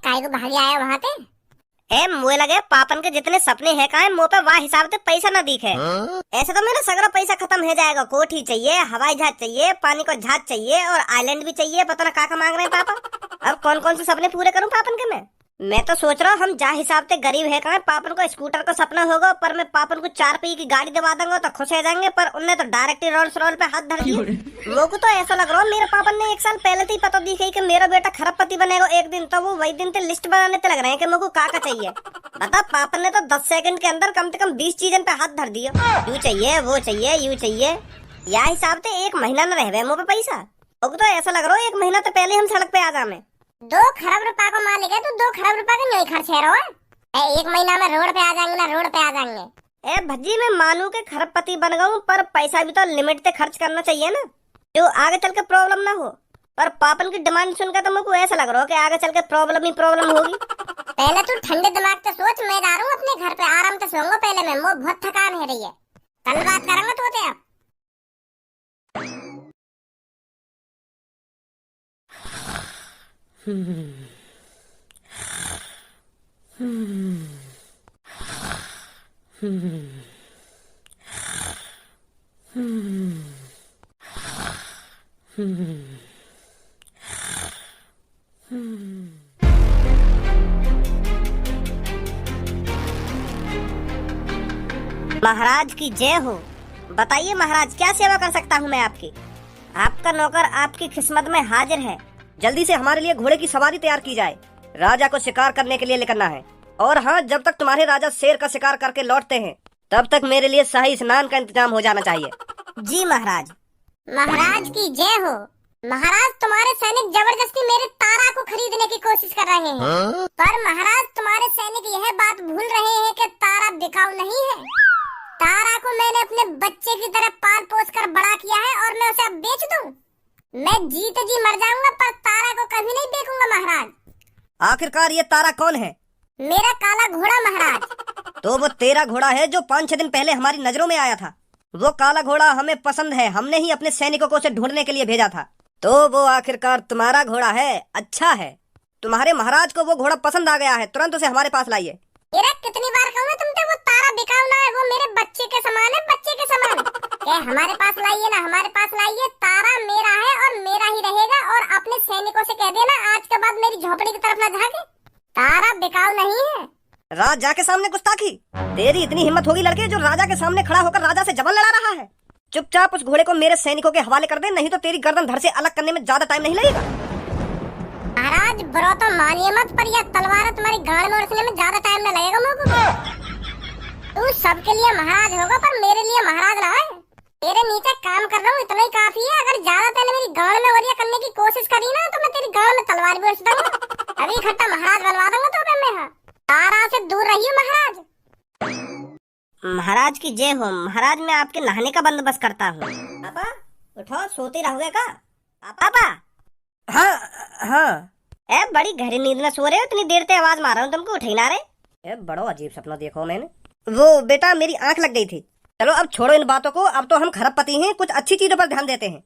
काहे को भाग आया वहाँ पे? मुझे लगे पापन के जितने सपने हैं काहे मुंह पे वाह हिसाब से पैसा न दिखे। ऐसे तो मेरा सगरा पैसा खत्म हो जाएगा। कोठी चाहिए, हवाई जहाज चाहिए, पानी को जहाज चाहिए और आइलैंड भी चाहिए। पता ना का मांग रहे हैं पापा। अब कौन कौन से सपने पूरे करूं पापन के मैं तो सोच रहा हूँ हम जहाँ हिसाब से गरीब है कहा पापन को स्कूटर का सपना होगा, पर मैं पापन को 4 पहिए की गाड़ी दिवा दूंगा तो खुश हो जाएंगे। पर उनने तो डायरेक्ट ही रोल्स रॉयल पे हाथ धर दिया। लोगों को तो ऐसा लग रहा है मेरे पापन ने 1 साल पहले से ही पता दी कि मेरा बेटा खरबपति बनेगा एक दिन, तो वो वही दिन से लिस्ट बनाने ते लग रहे हैं कि मेरे को का चाहिए। बता पापन ने तो 10 सेकंड के अंदर कम से कम 20 चीजन पे हाथ धर दिया। यू चाहिए, वो चाहिए, यू चाहिए। या हिसाब से 1 महीना न रह मुँह पे पैसा। तो ऐसा लग रहा है 1 महीना तो पहले हम सड़क पे आ जाए। 2 खरब रुपया को मालिक है तू, 2 खरब रुपया का नहीं खर्च है रहा है। 1 महीना में रोड पे आ जाएंगे ना, रोड पे आ जाएंगे। भज्जी मैं मानू के खरबपति बन गऊं, पर पैसा भी तो लिमिट से खर्च करना चाहिए ना, जो आगे चल के प्रॉब्लम ना हो। पर पापन की डिमांड सुनकर तो मुझको ऐसा लग रहा है कि आगे चल के प्रॉब्लम ही प्रॉब्लम होगी। पहले तू ठंडे दिमाग से सोच, मैं जा रहा हूँ अपने घर पे आराम से सोऊंगा। पहले मैं बहुत थकान है रही है, कल बात करेंगे तो आप। महाराज की जय हो। बताइए महाराज, क्या सेवा कर सकता हूँ मैं आपकी? आपका नौकर आपकी किस्मत में हाजिर है। जल्दी से हमारे लिए घोड़े की सवारी तैयार की जाए, राजा को शिकार करने के लिए लेकर है। और हाँ, जब तक तुम्हारे राजा शेर का शिकार करके लौटते हैं तब तक मेरे लिए शाही स्नान का इंतजाम हो जाना चाहिए। जी महाराज। महाराज की जय हो। महाराज तुम्हारे सैनिक जबरदस्ती मेरे तारा को खरीदने की कोशिश कर रहे हैं। पर महाराज तुम्हारे सैनिक यह बात भूल रहे हैं कि तारा बिकाऊ नहीं है। तारा को मैंने अपने बच्चे की तरह पाल पोस कर बड़ा किया है और मैं उसे अब बेच दूं? मैं जीते जी मर जाऊंगा पर तारा को कभी नहीं बेचूंगा महाराज। आखिरकार ये तारा कौन है? मेरा काला घोड़ा महाराज। तो वो तेरा घोड़ा है जो 5-6 दिन पहले हमारी नजरों में आया था। वो काला घोड़ा हमें पसंद है, हमने ही अपने सैनिकों को उसे ढूंढने के लिए भेजा था। तो वो आखिरकार तुम्हारा घोड़ा है। अच्छा है, तुम्हारे महाराज को वो घोड़ा पसंद आ गया है, तुरंत उसे हमारे पास लाइए। कितनी बार कहूँ तुमसे, वो तारा बिकाऊ ना है, वो मेरे बच्चे के समान है, बच्चे के समान। हमारे पास लाइए ना, हमारे पास लाइए। तारा मेरा है और मेरा ही रहेगा। और अपने सैनिकों से कह देना आज के बाद मेरी झोपड़ी की तरफ न झांके। तारा बिकाऊ नहीं है। राजा के सामने गुस्ताखी? तेरी इतनी हिम्मत होगी लड़के, जो राजा के सामने खड़ा होकर राजा से जबरन लड़ा रहा है? चुपचाप उस घोड़े को मेरे सैनिकों के हवाले कर दे, नहीं तो तेरी गर्दन धड़ से अलग करने में ज्यादा टाइम नहीं लगेगा। महाराज बुरा तो मानिए मत, पर यह तलवार तुम्हारी गाड़ में उड़ने में ज्यादा टाइम न लगेगा मुझको। तू सबके लिए महाराज होगा पर मेरे लिए महाराज ना है। तेरे नीचे काम कर रहा हूँ, इतना ही काफी है। अगर ज्यादा पहले मेरी गाड़ में वरिया करने की कोशिश करी ना तो मैं तेरी गाड़ में तलवार भी उड़ दूंगा। अभी इकट्ठा महाराज बनवा दूंगा तो मैं तारा से दूर रहिए महाराज। महाराज की जय हो। महाराज मैं आपके नहाने का बंदोबस्त करता हूँ। पापा उठो, सोते रहोगे का? पापा। हाँ। बड़ी गहरी नींद में सो रहे हो, इतनी देर से आवाज मार रहा हूँ तुमको उठे ना रहे। बड़ा अजीब सपना देखो मैंने। वो बेटा मेरी आंख लग गई थी। चलो अब छोड़ो इन बातों को, अब तो हम खरबपति हैं, कुछ अच्छी चीजों पर ध्यान देते हैं।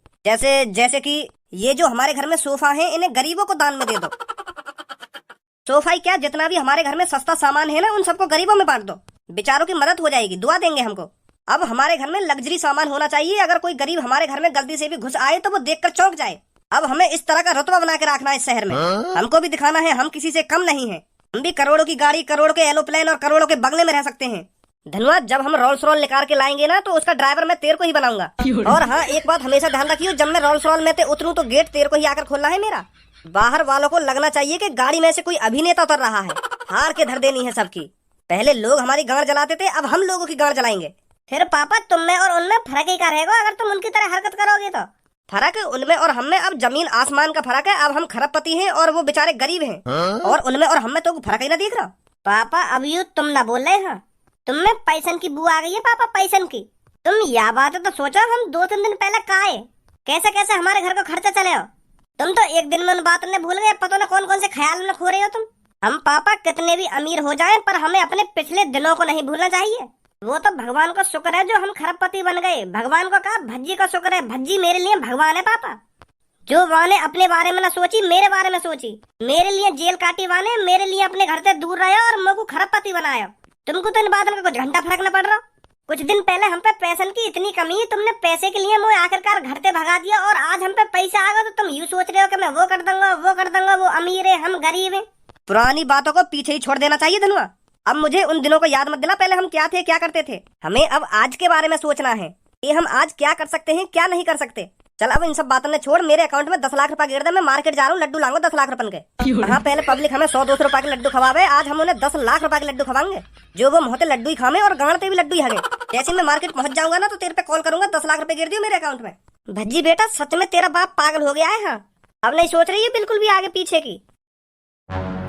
जैसे कि ये जो हमारे घर में सोफा है, इन्हें गरीबों को दान में दे दो। सोफा ही क्या, जितना भी हमारे घर में सस्ता सामान है ना, उन सबको गरीबों में बांट दो। बेचारों की मदद हो जाएगी, दुआ देंगे हमको। अब हमारे घर में लग्जरी सामान होना चाहिए। अगर कोई गरीब हमारे घर में गलती से भी घुस आए तो वो देखकर चौंक जाए। अब हमें इस तरह का रुतबा बना के रखना है इस शहर में। हमको भी दिखाना है हम किसी से कम नहीं है। हम भी करोड़ों की गाड़ी, करोड़ों के एरोप्लेन और करोड़ों के बंगले में रह सकते हैं। धन्यवाद। जब हम रोल्स रॉयल निकाल के लाएंगे ना तो उसका ड्राइवर मैं तेरे को ही बनाऊंगा। और हाँ, एक बात हमेशा ध्यान रखियो, जब मैं रोल्स रॉयल में से उतरूं तो गेट तेरे को ही आकर खोलना है मेरा। बाहर वालों को लगना चाहिए कि गाड़ी में से कोई अभिनेता उतर रहा है। हार के धर देनी है सबकी। पहले लोग हमारी गाड़ जलाते थे, अब हम लोगों की गाड़ जलाएंगे। फिर पापा तुम में और उनमें फर्क ही क्या रहेगा अगर तुम उनकी तरह हरकत करोगे तो? फर्क उनमें और हम में अब जमीन आसमान का फर्क है। अब हम खरबपति हैं और वो बेचारे गरीब हैं। और उनमें और हम में तो फर्क ही ना दिख रहा। पापा अब यू तुम ना बोल रहे हैं, तुम में पैसन की बू आ गई है पापा, पैसन की। तुम यह बात तो सोचो, हम 2-3 दिन पहले कहा है कैसे कैसे हमारे घर का खर्चा चले हो। तुम तो एक दिन में उन बात ने भूल गए, पता ना कौन कौन से ख्याल में खो रहे हो तुम। हम पापा कितने भी अमीर हो जाएं पर हमें अपने पिछले दिनों को नहीं भूलना चाहिए। वो तो भगवान का शुक्र है जो हम खरबपति बन गए। भगवान को कहा भज्जी का शुक्र है, भज्जी मेरे लिए भगवान है पापा। जो वाने अपने बारे में ना सोची, मेरे बारे में सोची, मेरे लिए जेल काटी वाने, मेरे लिए अपने घर से दूर रहे और मेरे को खरबपति बनाया। तुमको तो इन बातों का कुछ घंटा फर्क न पड़ रहा। कुछ दिन पहले हम पे पैसन की इतनी कमी, तुमने पैसे के लिए मुझे आखिरकार घर से भगा दिया, और आज हम पे पैसा आ गया तो तुम यूँ सोच रहे हो कि मैं वो कर दूंगा, वो कर दूंगा, वो अमीर है हम गरीब है। पुरानी बातों को पीछे ही छोड़ देना चाहिए धनुआ। अब मुझे उन दिनों को याद मत दिला, पहले हम क्या थे क्या करते थे। हमें अब आज के बारे में सोचना है कि हम आज क्या कर सकते हैं क्या नहीं कर सकते। चल अब इन सब बातों ने छोड़, मेरे अकाउंट में 10 लाख रुपए गिर दे, मैं मार्केट जा रहा हूँ, लड्डू लाऊंगा 10 लाख रुपए के। हाँ, पहले पब्लिक हमें 100-200 रुपए के लड्डू खवावे, आज हम उन्हें 10 लाख रुपए के लड्डू खवाएंगे। जो वो मोहते लड्डू ही खावे और गांडते भी लड्डू ही हगे। जैसे मैं मार्केट पहुंच जाऊंगा ना तो तेरे पे कॉल करूंगा, 10 लाख रुपए गिर दियो मेरे अकाउंट में। भज्जी बेटा सच में तेरा बाप पागल हो गया है। हाँ, अब नहीं सोच रही है बिल्कुल भी आगे पीछे की।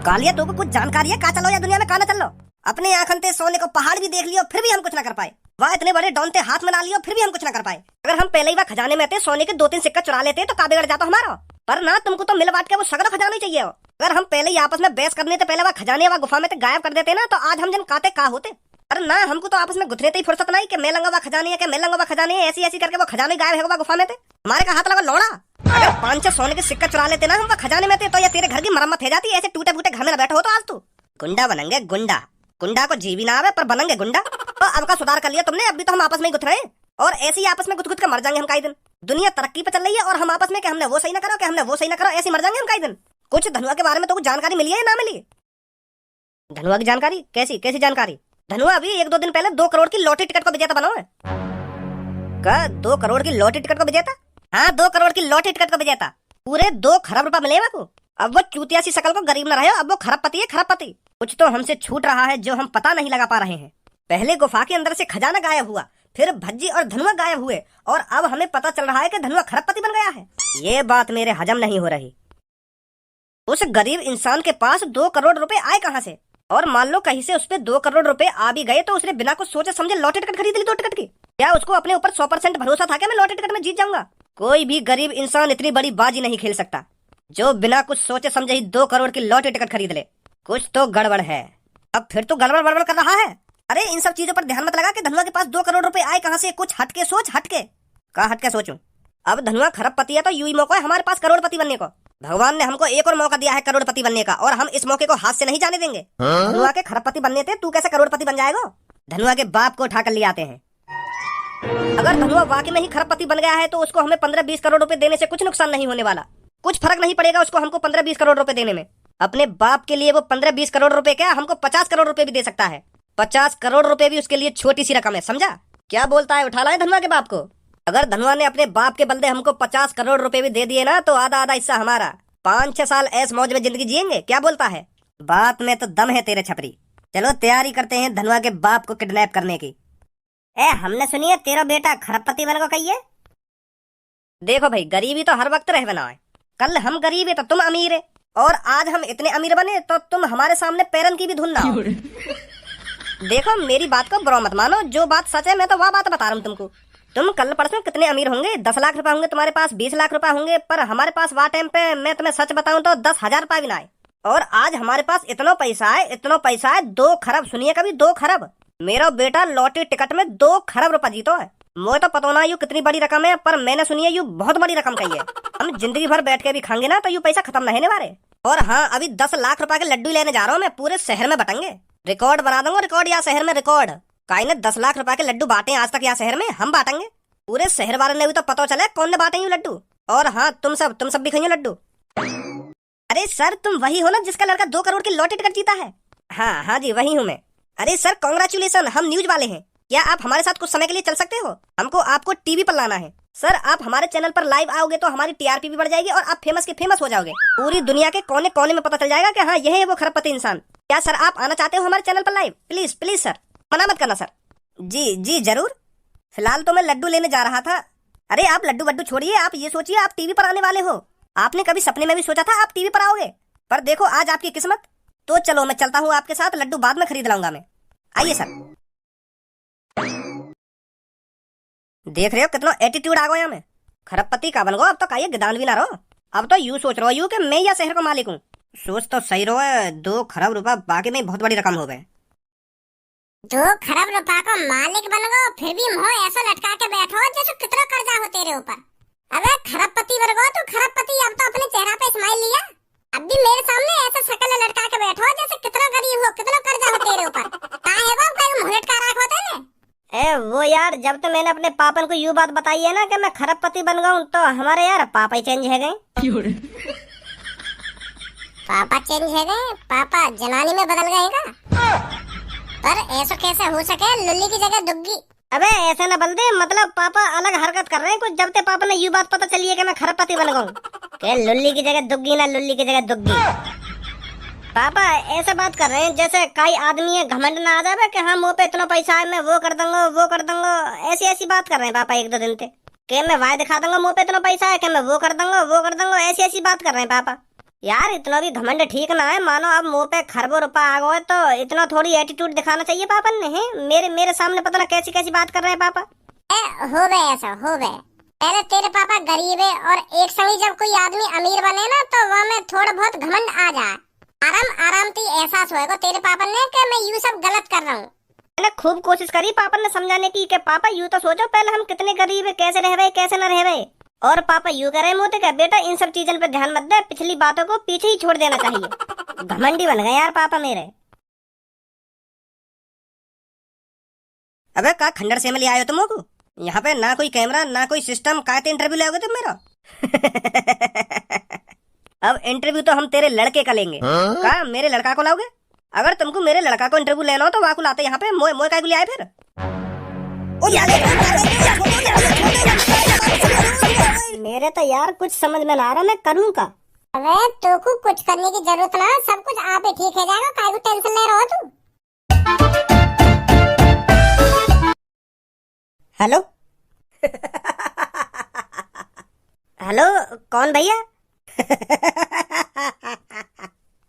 कालिया तो कुछ जानकारी है, कहा चलो या दुनिया में कहा ना चलो। अपने आंखन सोने को पहाड़ भी देख लियो फिर भी हम कुछ ना कर पाए। वह इतने बड़े डॉनते हाथ में ला लियो फिर भी हम कुछ ना कर पाए। अगर हम पहले ही वह खजाने में थे, सोने के 2-3 सिक्का चुरा लेते तो का बिगड़ जाता हमारा। पर ना, तुमको तो मिल बांट के वो सगरा खजाना ही चाहिए हो। अगर हम पहले ही आपस में बहस करने से पहले वह खजाने व गुफा में गायब कर देते ना तो आज हम जन काते का होते। पर ना, हमको तो आपस में गुथने ही फुर्सत नहीं कि मैं लंगा वह खजाने है, कि मैं लंगा वह खजाने है, ऐसी ऐसी करके वो खजाने गायब है गुफा में थे। हमारे का हाथ लगा लौड़ा। अगर 5-6 सोने के सिक्का चुरा लेते ना हम वह खजाने में थे तो या तेरे घर की मरम्मत हो जाती। ऐसे टूटे फूटे घर में बैठा हो तो आज तू गुंडा बनेंगे। गुंडा गुंडा को जी भी ना आवे पर बनेंगे गुंडा। तो अब का सुधार कर लिया तुमने, अभी तो हम आपस में ही गुथ रहे हैं और ऐसे ही आपस में गुथ गुथ के मर जाएंगे हम कई दिन। दुनिया तरक्की पे चल रही है और हम आपस में कि हमने वो सही ना करो, कि हमने वो सही ना करो, ऐसे मर जाएंगे हम कई दिन। कुछ धनुआ के बारे में तो कुछ जानकारी मिली है या ना मिली? धनुआ की जानकारी कैसी कैसी जानकारी? धनुआ अभी 1-2 दिन पहले 2 करोड़ की लॉटरी टिकट को विजेता बना है। का 2 करोड़ की लॉटरी टिकट को विजेता? हाँ, 2 करोड़ की लॉटरी टिकट को विजेता। पूरे 2 खरब रुपया मिले को। अब वो चूतिया सी शकल को गरीब न रहे, अब वो खरबपति है खरबपति। कुछ तो हमसे छूट रहा है जो हम पता नहीं लगा पा रहे हैं। पहले गुफा के अंदर से खजाना गायब हुआ, फिर भज्जी और धनुआ गायब हुए और अब हमें पता चल रहा है कि धनुआ खरबपति बन गया है। ये बात मेरे हजम नहीं हो रही। उस गरीब इंसान के पास 2 करोड़ रुपए आए कहाँ से? और मान लो कहीं से उस पे 2 करोड़ रुपए आ भी गए तो उसने बिना कुछ सोचे समझे लॉटरी टिकट खरीद ली 2 टिकट की। क्या उसको अपने ऊपर 100% भरोसा था कि मैं लॉटरी टिकट में जीत जाऊंगा? कोई भी गरीब इंसान इतनी बड़ी बाजी नहीं खेल सकता जो बिना कुछ सोचे समझे ही 2 करोड़ की लॉटरी टिकट खरीद ले। कुछ तो गड़बड़ है। अब फिर तो गड़बड़ बड़बड़ कर रहा है। अरे इन सब चीजों पर ध्यान मत लगा कि धनुआ के पास 2 करोड़ रुपए आए कहाँ से। कुछ हटके सोच, हटके। कहा हटके सोचूं? अब धनुआ खरबपति है तो यूं ही मौका है हमारे पास करोड़पति बनने को। भगवान ने हमको एक और मौका दिया है करोड़पति बनने का और हम इस मौके को हाथ से नहीं जाने देंगे। धनुआ के खरबपति बनने थे, तू कैसे करोड़पति बन जाएगा? धनुआ के बाप को उठा कर ले आते हैं। अगर धनुआ वाकई में ही खरबपति बन गया है तो उसको हमें 15-20 करोड़ रुपए देने से कुछ नुकसान नहीं होने वाला। कुछ फर्क नहीं पड़ेगा उसको हमको 15-20 करोड़ रुपए देने में। अपने बाप के लिए वो 15-20 करोड़ रुपए क्या, हमको 50 करोड़ रुपए भी दे सकता है। 50 करोड़ रुपए भी उसके लिए छोटी सी रकम है, समझा? क्या बोलता है, उठा लाए धनुआ के बाप को। अगर धनुआ ने अपने बाप के बदले हमको 50 करोड़ रुपए भी दे दिए ना तो आधा आधा हिस्सा हमारा। 5-6 साल ऐस मौज में जिंदगी जिएंगे। क्या बोलता है? बात में तो दम है तेरे छपरी। चलो तैयारी करते हैं धनुआ के बाप को किडनैप करने की। हमने सुनी है तेरा बेटा खरबपति बन को कही है। देखो भाई, गरीबी तो हर वक्त रह बना है। कल हम गरीब है तो तुम अमीर है और आज हम इतने अमीर बने तो तुम हमारे सामने पैरन की भी धुन ना हो। देखो मेरी बात को बुरा मत मानो, जो बात सच है मैं तो वह बात बता रहा हूँ तुमको। तुम कल परसों कितने अमीर होंगे? 10 लाख रुपए होंगे तुम्हारे पास, 20 लाख रुपए होंगे, पर हमारे पास वह टाइम पे मैं तुम्हें सच बताऊं तो 10,000 रुपए भी ना आए। और आज हमारे पास इतना पैसा है, इतना पैसा है, 2 खरब। सुनिए कभी 2 खरब। मेरा बेटा लॉटरी टिकट में 2 खरब रुपए जीतो है। मुझे तो पता ना यू कितनी बड़ी रकम है, पर मैंने सुनी है यू बहुत बड़ी रकम कही है। हम जिंदगी भर बैठ के भी खाएंगे ना तो यू पैसा खत्म नहीं वाले। और हाँ, अभी 10 लाख रुपए के लड्डू लेने जा रहा हूँ मैं, पूरे शहर में बटेंगे। रिकॉर्ड बना दूंगा, रिकॉर्ड यहाँ शहर में रिकॉर्ड। काई ने 10 लाख रुपए के लड्डू बांटे आज तक यहाँ शहर में, हम बांटेंगे। पूरे शहर वाले ने भी तो पता चले कौन ने बांटे लड्डू। और हाँ, तुम सब भी खाइए लड्डू। अरे सर, तुम वही हो ना जिसका लड़का 2 करोड़ की लॉटरी टिकट जीता है? हाँ जी, वही हूँ मैं। अरे सर कांग्रेचुलेसन, हम न्यूज वाले हैं। क्या आप हमारे साथ कुछ समय के लिए चल सकते हो? हमको आपको टीवी पर लाना है। सर आप हमारे चैनल पर लाइव आओगे तो हमारी टीआरपी भी बढ़ जाएगी और आप फेमस के फेमस हो जाओगे। पूरी दुनिया के कोने कोने में पता चल जाएगा कि हाँ यही है वो खरबपति इंसान। क्या सर आप आना चाहते हो हमारे चैनल पर लाइव? प्लीज प्लीज सर, मना मत करना सर। जी जरूर। फिलहाल तो मैं लड्डू लेने जा रहा था। अरे आप लड्डू वड्डू छोड़िए, आप ये सोचिए आप टीवी पर आने वाले हो। आपने कभी सपने में भी सोचा था आप टीवी पर आओगे? पर देखो आज आपकी किस्मत। तो चलो मैं चलता हूँ आपके साथ, लड्डू बाद में खरीद लाऊंगा मैं। आइए सर। देख रहे हो कितना एटीट्यूड आ गया मैं। खरबपति का बन गो, अब तो काये गिदान भी ना रहो। अब तो यूं सोच रहा हूँ कि मैं या शहर का मालिक हूँ। सोच तो सही रहो है, 2 खरब रुपया बाकी में बहुत बड़ी रकम हो गए। 2 खरब रुपया को मालिक बन गो, फिर भी मुंह ऐसा लटका के बैठो जैसे कितना कर्जा हो तेरे ऊपर। अबे खरबपति बन गो तू खरबपति। अब तो अपने चेहरा पे स्माइल लिया। अब भी मेरे सामने ऐसा शक्ल लटका के बैठो जैसे कितना गरीब हो, कितना कर्जा हो तेरे ऊपर। कहाँ है वो कहीं मुहूर्त का राख होता है ना। वो यार जब तो मैंने अपने पापन को यूं बात बताई है ना कि मैं खरबपति बन गया हूँ, तो हमारे यार पापा ही चेंज है गए। पापा चेंज है गए? पापा जनानी में बदल गए का? पर ऐसा कैसे हो सके, लुल्ली की जगह दुग्गी। अबे ऐसा न बोल दे, मतलब पापा अलग हरकत कर रहे हैं कुछ। जब ते पापा ने यूं बात पता चली है कि मैं खरबपति बन गया हूँ कि लुल्ली की जगह दुग्गी ना लुल्ली की जगह दुग्गी। पापा ऐसा बात कर रहे हैं जैसे कई आदमी है घमंड ना आ जाए कि हाँ मुँह पे इतना पैसा है मैं वो कर दूंगा वो कर दूंगा। ऐसी ऐसी बात कर रहे हैं पापा एक दो दिन से कि मैं वाय दिखा दूंगा मुँह पे इतना पैसा है कि मैं वो कर दूंगा वो कर दूंगा। ऐसी ऐसी बात कर रहे हैं पापा। यार इतना भी घमंड ठीक ना है। मानो अब मुंह पे खरबों रुपया आ गए तो इतना थोड़ी एटीट्यूड दिखाना चाहिए पापा ने। है मेरे सामने पता ना कैसी कैसी बात कर रहे हैं पापा। हो गए ऐसा हो गए। पहले तेरे पापा गरीब है और एक संगी जब कोई आदमी अमीर बने ना तो वह में थोड़ा बहुत घमंड आ जाए। आराम आराम से एहसास होएगा तेरे पापा ने कि मैं यूं सब गलत कर रहा हूँ। मैंने खूब कोशिश करी पापा ने समझाने की कि पापा यूं तो सोचो पहले हम कितने गरीब है, कैसे रह कैसे न रह। और पापा यूं कह रहे मोते का बेटा इन सब चीजों पे ध्यान मत दे, पिछली बातों को पीछे ही छोड़ देना चाहिए। घमंडी बन गए यार पापा मेरे। अबे का खंडर से में ले आए हो तुम को? यहाँ पे ना कोई कैमरा ना कोई सिस्टम, काहे इंटरव्यू लोगे तुम मेरा? अब इंटरव्यू तो हम तेरे लड़के का लेंगे। का मेरे लड़का को लाओगे? अगर तुमको मेरे लड़का को इंटरव्यू लेना हो तो वहाँ को लाते यहाँ पे। मोए का ले आए फिर? मेरे तो यार कुछ समझ में ना आ रहा मैं करूँ का। अबे तो को कुछ करने की जरूरत ना, सब कुछ आप ही ठीक हो जाएगा। काहे को टेंशन ले रहा हो तू? हेलो हेलो कौन भैया?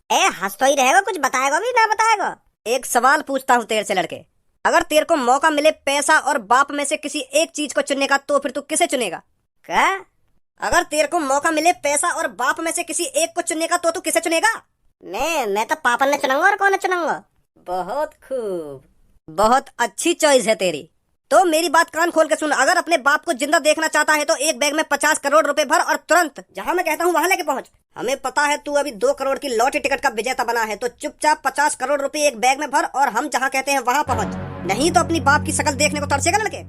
ए हंस तो ही रहेगा, कुछ बताएगा भी ना बताएगा? एक सवाल पूछता हूँ तेरे से लड़के, अगर तेरे को मौका मिले पैसा और बाप में से किसी एक चीज को चुनने का तो फिर तू किसे चुनेगा? क्या? अगर तेरे को मौका मिले पैसा और बाप में से किसी एक को चुनने का तो तू किसे चुनेगा? मैं तो पापा ने चुनूंगा और कौन चुनूंगा। बहुत खूब, बहुत अच्छी चॉइस है तेरी। तो मेरी बात कान खोल के सुन, अगर अपने बाप को जिंदा देखना चाहता है तो एक बैग में 50 करोड़ रुपए भर और तुरंत जहां मैं कहता हूं वहां लेके पहुंच। हमें पता है तू अभी 2 करोड़ की लॉटरी टिकट का विजेता बना है, तो चुपचाप 50 करोड़ रुपए एक बैग में भर और हम जहां कहते हैं वहां पहुंच, नहीं तो अपनी बाप की शक्ल देखने को तरसेगा लड़के।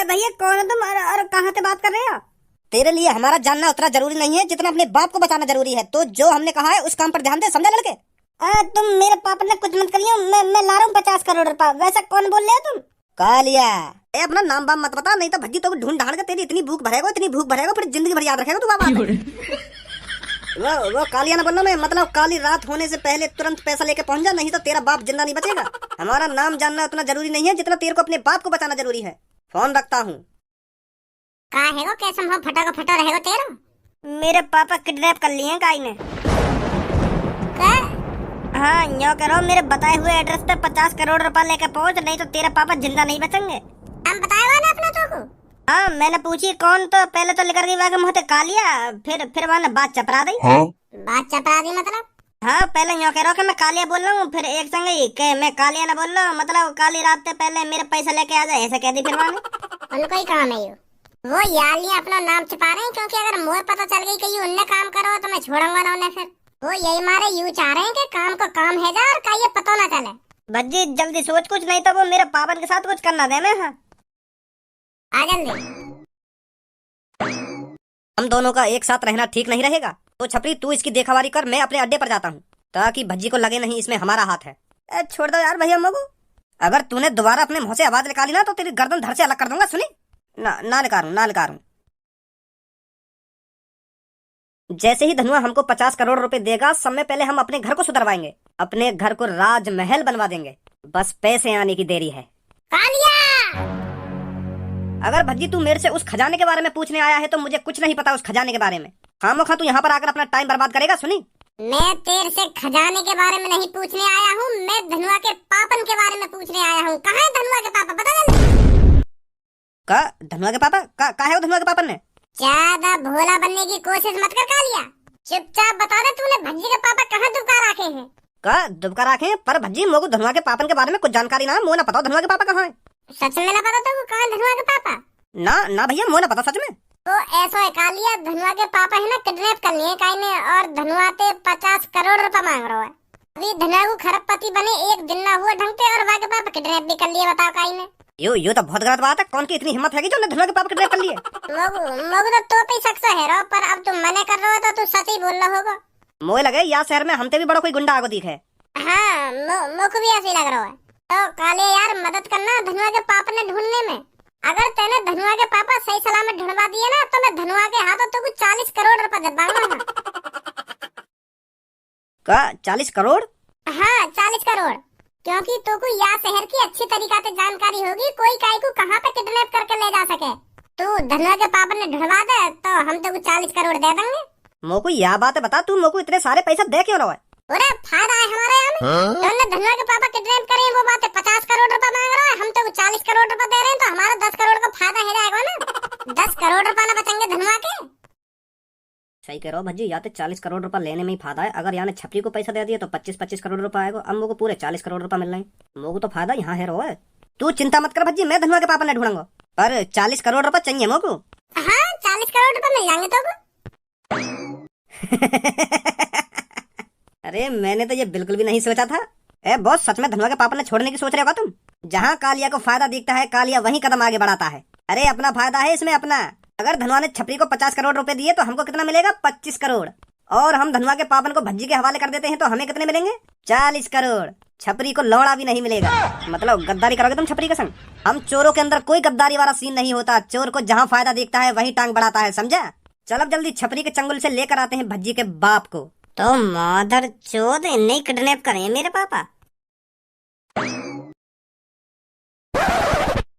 भैया कौन है तुम और कहाँ से बात कर रहे हो? तेरे लिए हमारा जानना उतना जरूरी नहीं है जितना अपने बाप को बचाना जरूरी है। तो जो हमने कहा है उस काम पर ध्यान दे, समझा लड़के? तुम मेरे पापा ने कुछ मत करियो, मैं ला रहा हूँ 50 करोड़ रुपया। वैसा कौन बोल रहे हो तुम? कालिया अपना नाम बाम मत बता, नहीं तो भज्जी तो ढूंढ ढांड के तेरी इतनी भूख भरेगा फिर जिंदगी भर याद रखेगा तू बाबा। वो कालिया ना बनना, मैं मतलब काली रात होने से पहले तुरंत पैसा लेके पहुंच जा, नहीं तो तेरा बाप जिंदा नहीं बचेगा। हमारा नाम जानना उतना जरूरी नहीं है जितना तेरे को अपने बाप को बचाना जरूरी है। फोन रखता हूँ। कहा है वो कैसे हम फटा रहेगा तेरा? मेरे पापा किडनैप कर लिए हैं काई ने। हाँ यो करो, मेरे बताए हुए एड्रेस पे 50 करोड़ रुपया लेकर पहुंच, नहीं तो तेरे पापा जिंदा नहीं बचेंगे। हम बताया ना अपना तो को? हाँ मैंने पूछी कौन, तो पहले तो लेकर गई वहाँ मुँह कालिया, फिर वहाँ बात चपरा दी। बात चपरा दी मतलब? हाँ पहले यो कह रहा हूँ कि मैं कालिया बोल रहा हूँ, फिर एक संग के मैं कालिया ना बोल रहा हूँ, मतलब काली रात से पहले मेरे पैसा लेके आ जाए ऐसा कह दी। फिर वहाँ उनको ही काम है वो यार ये अपना नाम छिपा रहे हैं, क्योंकि अगर मुझे पता चल गई कि उनने काम करो तो मैं छोड़ूंगा ना उन्हें। फिर वो यही मारे यूं चाह रहे हैं कि काम को काम है जा और का ये पता ना चले। भज्जी जल्दी सोच कुछ, नहीं तो वो मेरे पापन के साथ कुछ करना दे। मैं हाँ आ जल्दी। हम दोनों का एक साथ रहना ठीक नहीं रहेगा, तो छपरी तू इसकी देखभाली कर, मैं अपने अड्डे पर जाता हूँ ताकि भज्जी को लगे नहीं इसमें हमारा हाथ है। छोड़ दो यार भैया मगू, अगर तूने दोबारा अपने मुंह से आवाज निकाली ना तो तेरी गर्दन धड़ से अलग कर दूंगा। सुनी ना निकालूं। जैसे ही धनुआ हमको 50 करोड़ रुपए देगा, समय पहले हम अपने घर को सुधरवाएंगे, अपने घर को राजमहल बनवा देंगे। बस पैसे आने की देरी है। कालिया! अगर भज्जी तू मेरे से उस खजाने के बारे में पूछने आया है तो मुझे कुछ नहीं पता उस खजाने के बारे में। खामोखा तू यहाँ पर आकर अपना टाइम बर्बाद करेगा। सुनी, मैं तेरे से खजाने के बारे में नहीं पूछने आया हूँ, मैं धनुआ के पापन के बारे में पूछने आया हूँ। कहाँ है धनुआ के पापा, बता जल्दी। का धनुआ के पापा का है वो धनुआ के पापा ने? ज्यादा भोला बनने की कोशिश मत कर कालिया, चुपचाप बता दे तूने भज्जी के पापा कहाँ दुबका रखे हैं? का दुबका रखे? पर भज्जी मोगू धनुआ के पापन के बारे में कुछ जानकारी ना, मुझे ना पता धनुआ के पापा कहाँ है। सच में ना पता तो कहाँ धनुआ के पापा? ना भैया मुझे ना पता सच में। तो ऐसा है कालिया, धनुआ के पापा है ना किडनैप कर लिए काई ने, और धनुआ ते 50 करोड़ रुपए मांग रहा है। अभी धनुआ को खरबपति बने एक दिन ना हुआ ढंग से और वहाँ के पापा किडनैप भी कर लिए, बताओ काई ने। यो तो बहुत गलत बात है। कौन की इतनी हिम्मत है कि जो धनुआ के पापा किडनैप कर लिए? मोगू तो पे शक से है रो, पर अब तुम मने कर रहे हो तो तू सच ही बोल रहा होगा। मोए लगे या शहर में हमते भी बड़ा कोई गुंडा आगो दिखे। हाँ मोको भी ऐसे ही लग रहा है। तो काले यार मदद करना धनुआ के पापा ने ढूंढने में। अगर तेने धनुआ के पापा सही सलामत ढूंढवा दिए ना तो मैं धनुआ के हाथों तो कुछ 40 करोड़ रुपए दे दूंगा। का 40 करोड़? हाँ 40 करोड़, क्योंकि तो को या शहर की अच्छी तरीका से जानकारी होगी कोई काई को कहाँ पे किडनैप करके ले जा सके। तू धनुआ के पापा ने ढूंढवा दे तो हम तो 40 करोड़ दे देंगे। मोको यह बात बता, तू मोको इतने सारे पैसा दे क्यों रहा है? अरे फायदा है हमारे यहाँ में। तो धनुआ के पापा किडनैप करे वो बात है, 50 करोड़ रुपए मांग रहा है, हम तो 40 करोड़ रुपए दे रहे हैं, तो हमारा 10 करोड़ का फायदा हो जाएगा ना। 10 करोड़ रुपए ना बचेंगे धनुआ के। सही कह रहा हो भज्जी, या तो 40 करोड़ रुपए लेने में ही फायदा है। अगर यहाँ ने छपरी को पैसा दे दिया तो 25-25 करोड़ रुपए आएगा। अब मोको पूरे 40 करोड़ रुपए मिल रहे हैं। मोको तो फायदा यहाँ है रो है। तू चिंता मत कर भज्जी, मैं धनुआ के पापा ने ढूंढूंगा, पर 40 करोड़ रुपए चाहिए मोको। हाँ 40 करोड़ रुपए मिल जाएंगे तो। अरे मैंने तो ये बिल्कुल भी नहीं सोचा था। ए बॉस, सच में धनुआ के पापा ने छोड़ने की सोच रहे हो तुम? जहाँ कालिया को फायदा दिखता है कालिया वहीं कदम आगे बढ़ाता है। अरे अपना फायदा है इसमें अपना। अगर धनुआ ने छपरी को 50 करोड़ रुपए दिए तो हमको कितना मिलेगा? 25 करोड़। और हम धनुआ के पापन को भज्जी के हवाले कर देते हैं तो हमें कितने मिलेंगे? 40 करोड़। छपरी को लौड़ा भी नहीं मिलेगा। मतलब गद्दारी करोगे तुम छपरी के संग? हम चोरों के अंदर कोई गद्दारी वाला सीन नहीं होता। चोर को जहाँ फायदा दिखता है वहीं टांग बढ़ाता है, समझा? चल अब जल्दी छपरी के चंगुल से लेकर आते हैं भज्जी के बाप को। तो मादर चोद नहीं किडनैप करे मेरे पापा।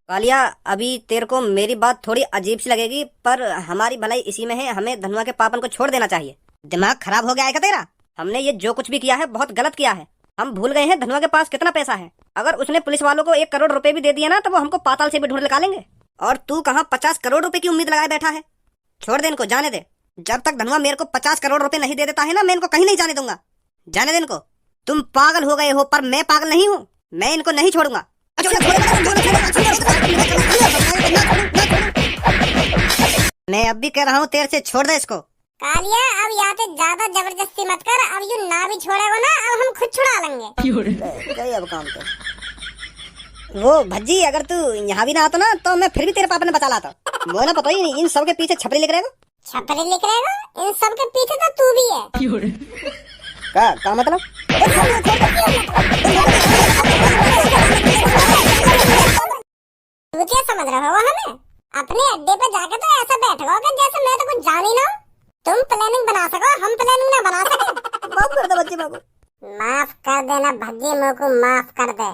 कालिया, अभी तेरे को मेरी बात थोड़ी अजीब सी लगेगी, पर हमारी भलाई इसी में है। हमें धनुआ के पापन को छोड़ देना चाहिए। दिमाग खराब हो गया है क्या तेरा? हमने ये जो कुछ भी किया है बहुत गलत किया है। हम भूल गए हैं धनुआ के पास कितना पैसा है। अगर उसने पुलिस वालों को 1 करोड़ रुपए भी दे दिया ना तो वो हमको पाताल से भी ढूंढ निकालेंगे। और तू कहाँ 50 करोड़ रुपए की उम्मीद लगाए बैठा है? छोड़ दे इनको, जाने दे। जब तक धनुआ मेरे को 50 करोड़ रुपए नहीं दे देता है ना, मैं इनको कहीं नहीं जाने दूंगा। जाने दे इनको। तुम पागल हो गए हो, पर मैं पागल नहीं हूँ। मैं इनको नहीं छोड़ूंगा। मैं अब भी कह रहा हूँ तेरे से, छोड़ दे इसको। कालिया अब यहाँ पे ज्यादा जबरदस्ती मत कर। अब यू ना भी छोड़ेगा ना, अब हम खुद छुड़ा लेंगे। अब काम तो वो भज्जी, अगर तू यहाँ भी ना आता ना तो मैं फिर भी तेरे पापा ने बचा लाता। वो ना पता ही नहीं इन सब के पीछे छपरी लिख रहेगा। छपरी लिख रहेगा? इन सब के पीछे तो तू भी है। का मतलब? तू क्या समझ रहा होगा हमें? अपने अड्डे पे जाके तो ऐसा बैठोगे जैसे मैं तो कुछ जान ही ना हूं। तुम प्लानिंग बना सको, हम प्लानिंग ना बना सके। माफ कर दे बच्चे, बाबू माफ कर देना भज्जी, मोको माफ कर दे।